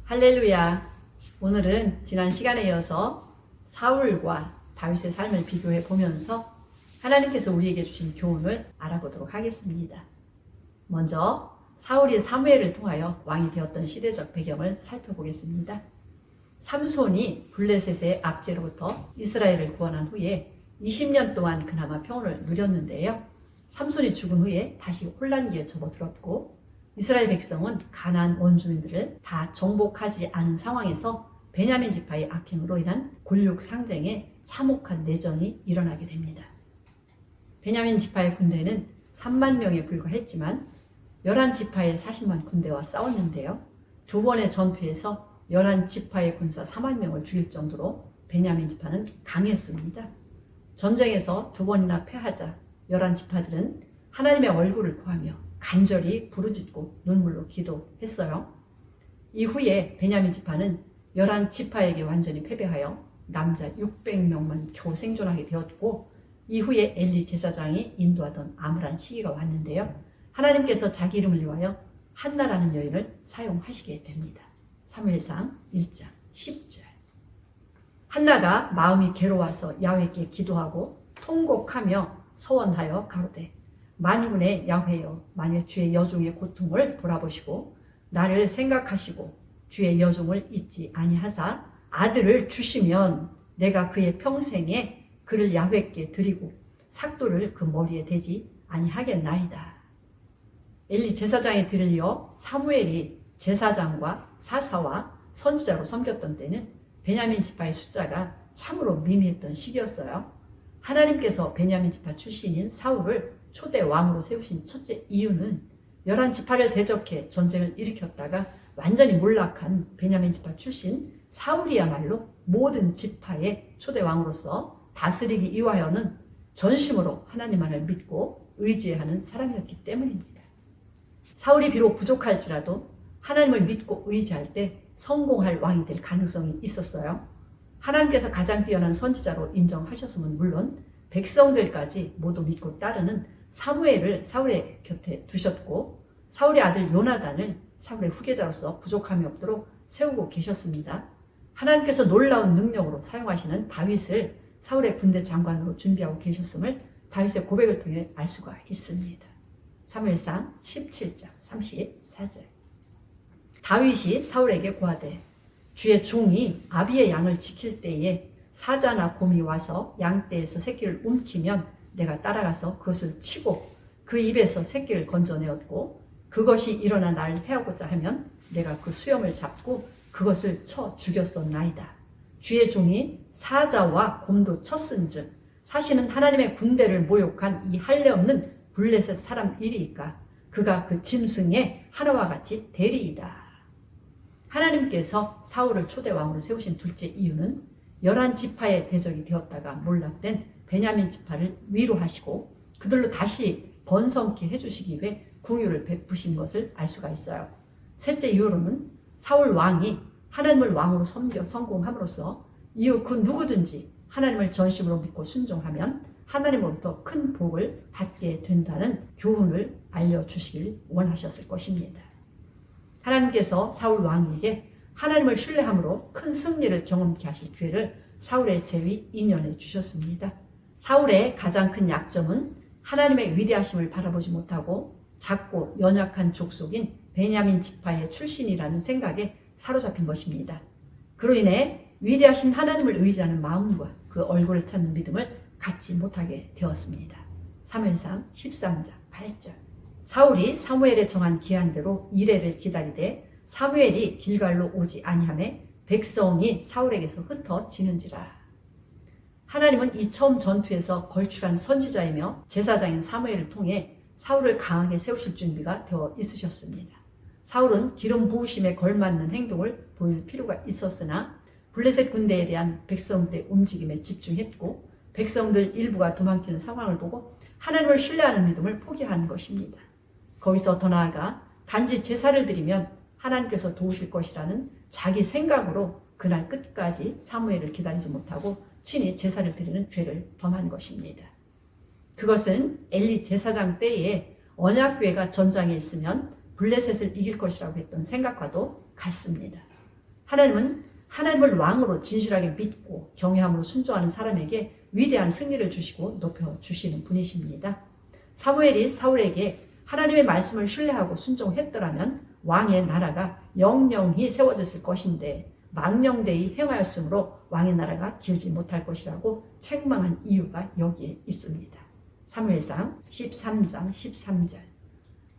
할렐루야. 오늘은 지난 시간에 이어서 사울과 다윗의 삶을 비교해 보면서 하나님께서 우리에게 주신 교훈을 알아보도록 하겠습니다. 먼저 사울이 사무엘을 통하여 왕이 되었던 시대적 배경을 살펴보겠습니다. 삼손이 블레셋의 압제로부터 이스라엘을 구원한 후에 20년 동안 그나마 평온을 누렸는데요. 삼손이 죽은 후에 다시 혼란기에 접어들었고 이스라엘 백성은 가나안 원주민들을 다 정복하지 않은 상황에서 베냐민 지파의 악행으로 인한 골육 상쟁에 참혹한 내전이 일어나게 됩니다. 베냐민 지파의 군대는 3만 명에 불과했지만 11지파의 40만 군대와 싸웠는데요. 두 번의 전투에서 11지파의 군사 4만 명을 죽일 정도로 베냐민 지파는 강했습니다. 전쟁에서 두 번이나 패하자 11지파들은 하나님의 얼굴을 구하며 간절히 부르짖고 눈물로 기도했어요. 이후에 베냐민 지파는 11지파에게 완전히 패배하여 남자 600명만 겨우 생존하게 되었고 이후에 엘리 제사장이 인도하던 암울한 시기가 왔는데요. 하나님께서 자기 이름을 위하여 한나라는 여인을 사용하시게 됩니다. 사무엘상 1장 10절. 한나가 마음이 괴로워서 야훼께 기도하고 통곡하며 서원하여 가로되 만군의 야훼여, 만일 주의 여종의 고통을 돌아보시고 나를 생각하시고 주의 여종을 잊지 아니하사 아들을 주시면 내가 그의 평생에 그를 야훼께 드리고 삭도를 그 머리에 대지 아니하겠나이다. 엘리 제사장의 뒤를 이어 사무엘이 제사장과 사사와 선지자로 섬겼던 때는 베냐민 지파의 숫자가 참으로 미미했던 시기였어요. 하나님께서 베냐민 지파 출신인 사울을 초대 왕으로 세우신 첫째 이유는 11지파를 대적해 전쟁을 일으켰다가 완전히 몰락한 베냐민 지파 출신 사울이야말로 모든 지파의 초대 왕으로서 다스리기 이화여는 전심으로 하나님만을 믿고 의지하는 사람이었기 때문입니다. 사울이 비록 부족할지라도 하나님을 믿고 의지할 때 성공할 왕이 될 가능성이 있었어요. 하나님께서 가장 뛰어난 선지자로 인정하셨으면 물론 백성들까지 모두 믿고 따르는 사무엘을 사울의 곁에 두셨고 사울의 아들 요나단을 사울의 후계자로서 부족함이 없도록 세우고 계셨습니다. 하나님께서 놀라운 능력으로 사용하시는 다윗을 사울의 군대 장관으로 준비하고 계셨음을 다윗의 고백을 통해 알 수가 있습니다. 사무엘상 17장 34절. 다윗이 사울에게 고하되 주의 종이 아비의 양을 지킬 때에 사자나 곰이 와서 양떼에서 새끼를 움키면 내가 따라가서 그것을 치고 그 입에서 새끼를 건져내었고 그것이 일어나 나를 해하고자 하면 내가 그 수염을 잡고 그것을 쳐 죽였었나이다. 주의 종이 사자와 곰도 쳤은즉 사실은 하나님의 군대를 모욕한 이 할례 없는 블레셋 사람 일이니까 그가 그 짐승의 하나와 같이 되리이다. 하나님께서 사울을 초대왕으로 세우신 둘째 이유는 11지파의 대적이 되었다가 몰락된 베냐민 지파를 위로하시고 그들로 다시 번성케 해주시기 위해 궁유를 베푸신 것을 알 수가 있어요. 셋째 이유로는 사울 왕이 하나님을 왕으로 섬겨 성공함으로써 이후 그 누구든지 하나님을 전심으로 믿고 순종하면 하나님으로부터 큰 복을 받게 된다는 교훈을 알려주시길 원하셨을 것입니다. 하나님께서 사울 왕에게 하나님을 신뢰함으로 큰 승리를 경험케 하실 기회를 사울의 제위 2년에 주셨습니다. 사울의 가장 큰 약점은 하나님의 위대하심을 바라보지 못하고 작고 연약한 족속인 베냐민 지파의 출신이라는 생각에 사로잡힌 것입니다. 그로 인해 위대하신 하나님을 의지하는 마음과 그 얼굴을 찾는 믿음을 갖지 못하게 되었습니다. 사무엘상 13장 8절. 사울이 사무엘에 정한 기한대로 이레를 기다리되 사무엘이 길갈로 오지 아니하매 백성이 사울에게서 흩어지는지라. 하나님은 이 처음 전투에서 걸출한 선지자이며 제사장인 사무엘을 통해 사울을 강하게 세우실 준비가 되어 있으셨습니다. 사울은 기름 부으심에 걸맞는 행동을 보일 필요가 있었으나 블레셋 군대에 대한 백성들의 움직임에 집중했고 백성들 일부가 도망치는 상황을 보고 하나님을 신뢰하는 믿음을 포기한 것입니다. 거기서 더 나아가 단지 제사를 드리면 하나님께서 도우실 것이라는 자기 생각으로 그날 끝까지 사무엘을 기다리지 못하고 친히 제사를 드리는 죄를 범한 것입니다. 그것은 엘리 제사장 때에 언약궤가 전장에 있으면 블레셋을 이길 것이라고 했던 생각과도 같습니다. 하나님은 하나님을 왕으로 진실하게 믿고 경외함으로 순종하는 사람에게 위대한 승리를 주시고 높여주시는 분이십니다. 사무엘이 사울에게 하나님의 말씀을 신뢰하고 순종했더라면 왕의 나라가 영영히 세워졌을 것인데 망령되이 행하였으므로 왕의 나라가 길지 못할 것이라고 책망한 이유가 여기에 있습니다. 사무엘상 13장 13절.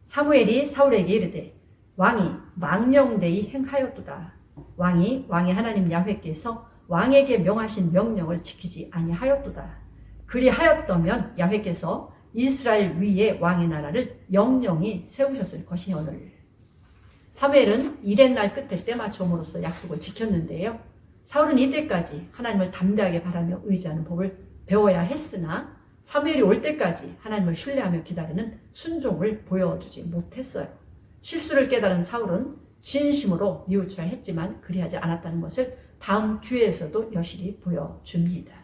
사무엘이 사울에게 이르되 왕이 망령되이 행하였도다. 왕이 하나님 야훼께서 왕에게 명하신 명령을 지키지 아니하였도다. 그리하였다면 야훼께서 이스라엘 위에 왕의 나라를 영영히 세우셨을 것이오늘. 사무엘은 이랜 날 끝에 때맞춤으로써 약속을 지켰는데요. 사울은 이때까지 하나님을 담대하게 바라며 의지하는 법을 배워야 했으나 사무엘이 올 때까지 하나님을 신뢰하며 기다리는 순종을 보여주지 못했어요. 실수를 깨달은 사울은 진심으로 뉘우쳐야 했지만 그리하지 않았다는 것을 다음 기회에서도 여실히 보여줍니다.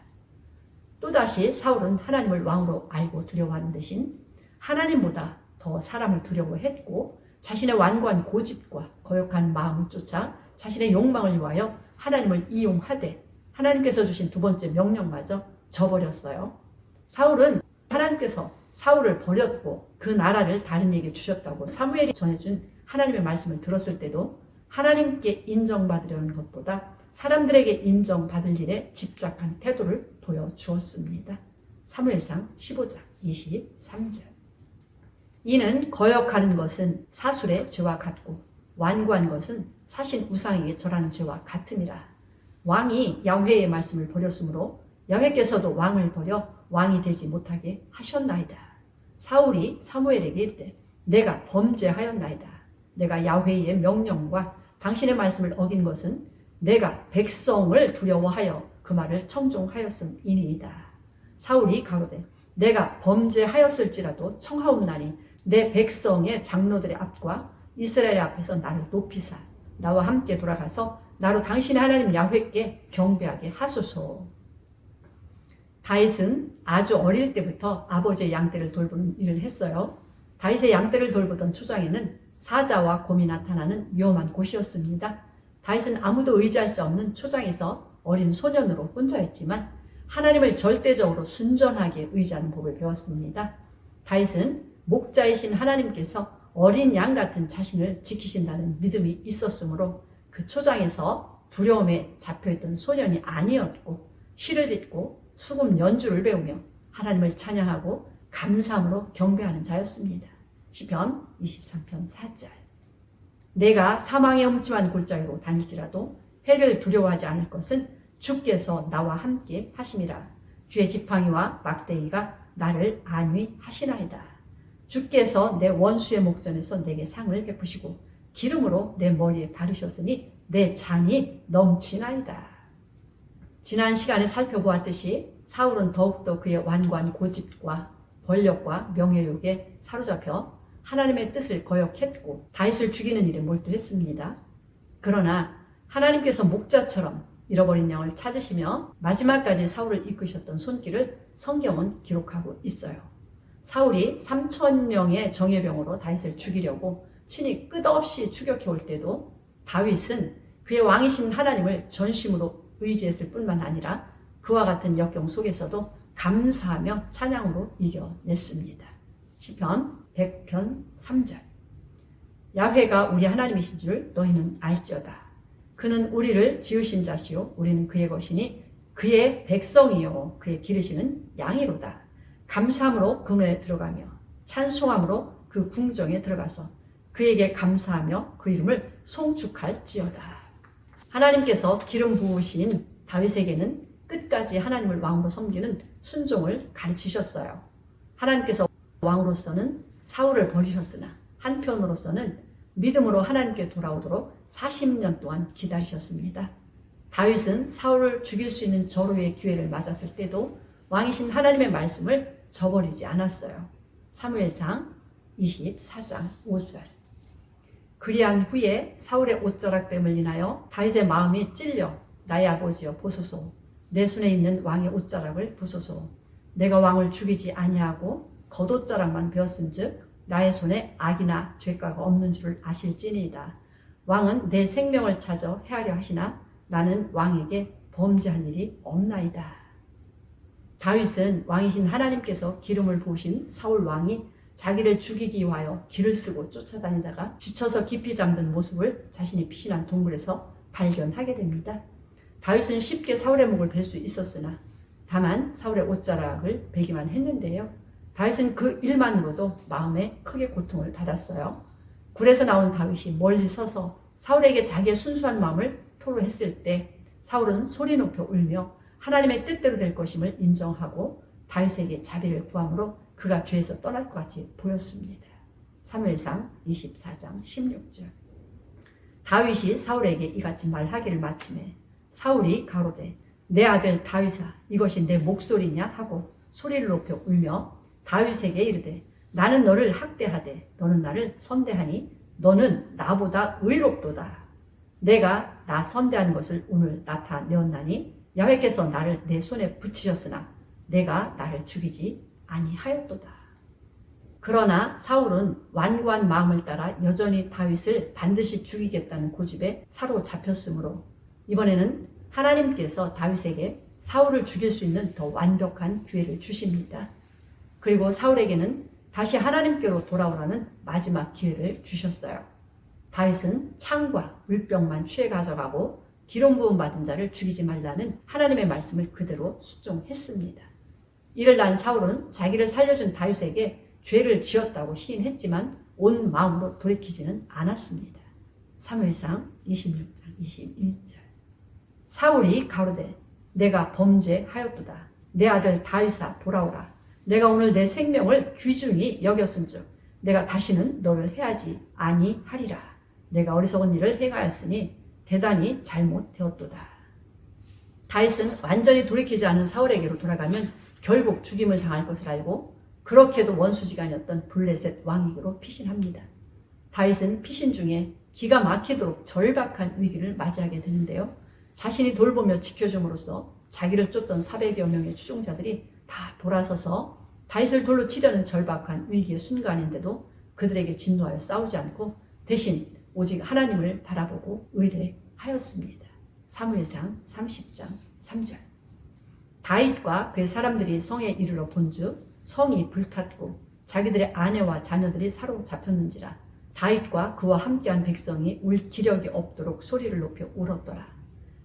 또다시 사울은 하나님을 왕으로 알고 두려워하는 대신 하나님보다 더 사람을 두려워했고 자신의 완고한 고집과 거역한 마음을 쫓아 자신의 욕망을 위하여 하나님을 이용하되 하나님께서 주신 두 번째 명령마저 저버렸어요. 사울은 하나님께서 사울을 버렸고 그 나라를 다른 이에게 주셨다고 사무엘이 전해준 하나님의 말씀을 들었을 때도 하나님께 인정받으려는 것보다 사람들에게 인정받을 일에 집착한 태도를 보여주었습니다. 사무엘상 15장 23절. 이는 거역하는 것은 사술의 죄와 같고 완고한 것은 사신 우상에게 절하는 죄와 같음이라. 왕이 야훼의 말씀을 버렸으므로 야훼께서도 왕을 버려 왕이 되지 못하게 하셨나이다. 사울이 사무엘에게 이르되 내가 범죄하였나이다. 내가 야훼의 명령과 당신의 말씀을 어긴 것은 내가 백성을 두려워하여 그 말을 청종하였음이니이다. 사울이 가로되 내가 범죄하였을지라도 청하옵나니 내 백성의 장로들의 앞과 이스라엘 앞에서 나를 높이사 나와 함께 돌아가서 나로 당신의 하나님 야훼께 경배하게 하소서. 다윗은 아주 어릴 때부터 아버지의 양떼를 돌보는 일을 했어요. 다윗의 양떼를 돌보던 초장에는 사자와 곰이 나타나는 위험한 곳이었습니다. 다윗은 아무도 의지할 자 없는 초장에서 어린 소년으로 혼자였지만 하나님을 절대적으로 순전하게 의지하는 법을 배웠습니다. 다윗은 목자이신 하나님께서 어린 양 같은 자신을 지키신다는 믿음이 있었으므로 그 초장에서 두려움에 잡혀있던 소년이 아니었고 시를 짓고 수금 연주를 배우며 하나님을 찬양하고 감사함으로 경배하는 자였습니다. 시편 23편 4절. 내가 사망의 음침한 골짜기로 다닐지라도 해를 두려워하지 않을 것은 주께서 나와 함께 하심이라. 주의 지팡이와 막대기가 나를 안위하시나이다. 주께서 내 원수의 목전에서 내게 상을 베푸시고 기름으로 내 머리에 바르셨으니 내 잔이 넘치나이다. 지난 시간에 살펴보았듯이 사울은 더욱더 그의 완고한 고집과 권력과 명예욕에 사로잡혀 하나님의 뜻을 거역했고 다윗을 죽이는 일에 몰두했습니다. 그러나 하나님께서 목자처럼 잃어버린 양을 찾으시며 마지막까지 사울을 이끄셨던 손길을 성경은 기록하고 있어요. 사울이 3,000명의 정예병으로 다윗을 죽이려고 친히 끝없이 추격해 올 때도 다윗은 그의 왕이신 하나님을 전심으로 의지했을 뿐만 아니라 그와 같은 역경 속에서도 감사하며 찬양으로 이겨냈습니다. 시편 100편 3절. 야훼가 우리 하나님이신 줄 너희는 알지어다. 그는 우리를 지으신 자시요 우리는 그의 것이니 그의 백성이요 그의 기르시는 양이로다. 감사함으로 그문에 들어가며 찬송함으로 그 궁정에 들어가서 그에게 감사하며 그 이름을 송축할지어다. 하나님께서 기름 부으신 다윗에게는 끝까지 하나님을 왕으로 섬기는 순종을 가르치셨어요. 하나님께서 왕으로서는 사울을 버리셨으나 한편으로서는 믿음으로 하나님께 돌아오도록 40년 동안 기다리셨습니다. 다윗은 사울을 죽일 수 있는 절호의 기회를 맞았을 때도 왕이신 하나님의 말씀을 저버리지 않았어요. 사무엘상 24장 5절. 그리한 후에 사울의 옷자락됨을 인하여 다윗의 마음이 찔려 나의 아버지여 보소서 내 손에 있는 왕의 옷자락을 보소서 내가 왕을 죽이지 아니하고 겉옷자락만 베었은즉 나의 손에 악이나 죄가가 없는 줄을 아실지니이다. 왕은 내 생명을 찾아 해하려 하시나 나는 왕에게 범죄한 일이 없나이다. 다윗은 왕이신 하나님께서 기름을 부으신 사울 왕이 자기를 죽이기 위하여 길을 쓰고 쫓아다니다가 지쳐서 깊이 잠든 모습을 자신이 피신한 동굴에서 발견하게 됩니다. 다윗은 쉽게 사울의 목을 벨 수 있었으나 다만 사울의 옷자락을 베기만 했는데요. 다윗은 그 일만으로도 마음에 크게 고통을 받았어요. 굴에서 나온 다윗이 멀리 서서 사울에게 자기의 순수한 마음을 토로했을 때 사울은 소리 높여 울며 하나님의 뜻대로 될 것임을 인정하고 다윗에게 자비를 구함으로 그가 죄에서 떠날 것 같이 보였습니다. 사무엘상 24장 16절. 다윗이 사울에게 이같이 말하기를 마침에 사울이 가로되 내 아들 다윗아 이것이 내 목소리냐 하고 소리를 높여 울며 다윗에게 이르되 나는 너를 학대하되 너는 나를 선대하니 너는 나보다 의롭도다. 내가 나 선대한 것을 오늘 나타내었나니 야훼께서 나를 내 손에 붙이셨으나 내가 나를 죽이지 아니하였도다. 그러나 사울은 완고한 마음을 따라 여전히 다윗을 반드시 죽이겠다는 고집에 사로잡혔으므로 이번에는 하나님께서 다윗에게 사울을 죽일 수 있는 더 완벽한 기회를 주십니다. 그리고 사울에게는 다시 하나님께로 돌아오라는 마지막 기회를 주셨어요. 다윗은 창과 물병만 취해 가져가고 기름 부음 받은 자를 죽이지 말라는 하나님의 말씀을 그대로 순종했습니다. 이를 난 사울은 자기를 살려준 다윗에게 죄를 지었다고 시인했지만 온 마음으로 돌이키지는 않았습니다. 사무엘상 26장 21절. 사울이 가로되 내가 범죄하였도다. 내 아들 다윗아 돌아오라. 내가 오늘 내 생명을 귀중히 여겼은즉 내가 다시는 너를 해하지 아니하리라. 내가 어리석은 일을 행하였으니 대단히 잘못되었도다. 다윗은 완전히 돌이키지 않은 사울에게로 돌아가면 결국 죽임을 당할 것을 알고 그렇게도 원수지간이었던 블레셋 왕에게로 피신합니다. 다윗은 피신 중에 기가 막히도록 절박한 위기를 맞이하게 되는데요. 자신이 돌보며 지켜줌으로써 자기를 쫓던 400여 명의 추종자들이 다 돌아서서 다윗을 돌로 치려는 절박한 위기의 순간인데도 그들에게 진노하여 싸우지 않고 대신 오직 하나님을 바라보고 의뢰하였습니다. 사무엘상 30장 3절. 다윗과 그의 사람들이 성에 이르러 본즉 성이 불탔고 자기들의 아내와 자녀들이 사로잡혔는지라 다윗과 그와 함께한 백성이 울 기력이 없도록 소리를 높여 울었더라.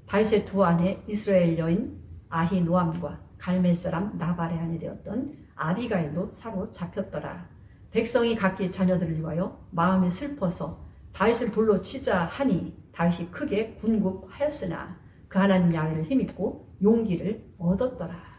다윗의 두 아내 이스라엘 여인 아히노암과 갈멜 사람 나발의 아내 되었던 아비가일도 사로잡혔더라. 백성이 각기 자녀들을 위하여 마음이 슬퍼서 다윗을 돌로 치자 하니 다윗이 크게 군굽하였으나 그 하나님 야훼를 힘입고 용기를 얻었더라.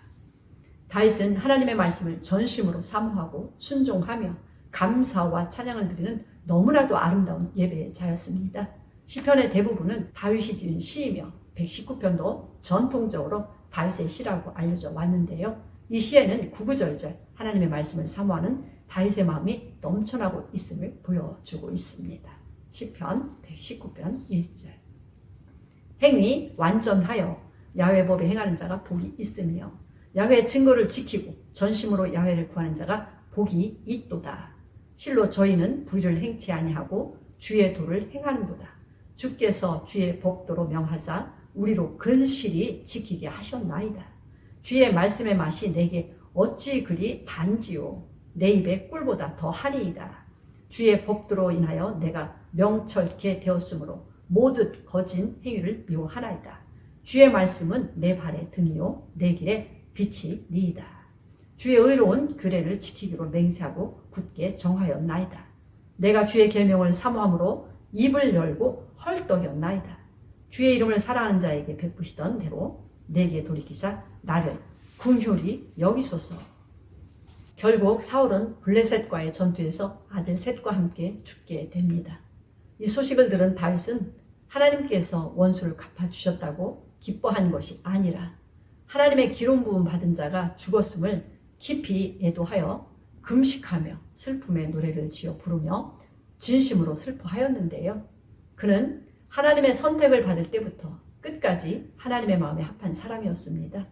다윗은 하나님의 말씀을 전심으로 사모하고 순종하며 감사와 찬양을 드리는 너무나도 아름다운 예배자였습니다. 시편의 대부분은 다윗이 지은 시이며 119편도 전통적으로 다윗의 시라고 알려져 왔는데요. 이 시에는 구구절절 하나님의 말씀을 사모하는 다윗의 마음이 넘쳐나고 있음을 보여주고 있습니다. 시편 119편 1절. 행위 완전하여 야훼 법에 행하는 자가 복이 있으며 야훼의 증거를 지키고 전심으로 야훼를 구하는 자가 복이 있도다. 실로 저희는 불의를 행치 아니하고 주의 도를 행하는도다. 주께서 주의 법도로 명하사 우리로 근실히 지키게 하셨나이다. 주의 말씀의 맛이 내게 어찌 그리 단지요. 내 입에 꿀보다 더하리이다. 주의 법도로 인하여 내가 명철케 되었으므로 모든 거짓 행위를 미워하나이다. 주의 말씀은 내 발의 등이요 내 길에 빛이 니이다. 주의 의로운 규례를 지키기로 맹세하고 굳게 정하였나이다. 내가 주의 계명을 사모함으로 입을 열고 헐떡였나이다. 주의 이름을 사랑하는 자에게 베푸시던 대로 내게 돌이키사 나를 긍휼히 여기소서. 결국 사울은 블레셋과의 전투에서 아들 셋과 함께 죽게 됩니다. 이 소식을 들은 다윗은 하나님께서 원수를 갚아주셨다고 기뻐한 것이 아니라 하나님의 기름 부음 받은 자가 죽었음을 깊이 애도하여 금식하며 슬픔의 노래를 지어 부르며 진심으로 슬퍼하였는데요. 그는 하나님의 선택을 받을 때부터 끝까지 하나님의 마음에 합한 사람이었습니다.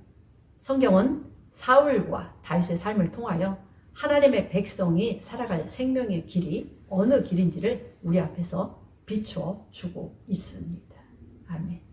성경은 사울과 다윗의 삶을 통하여 하나님의 백성이 살아갈 생명의 길이 어느 길인지를 우리 앞에서 비춰 주고 있습니다. 아멘.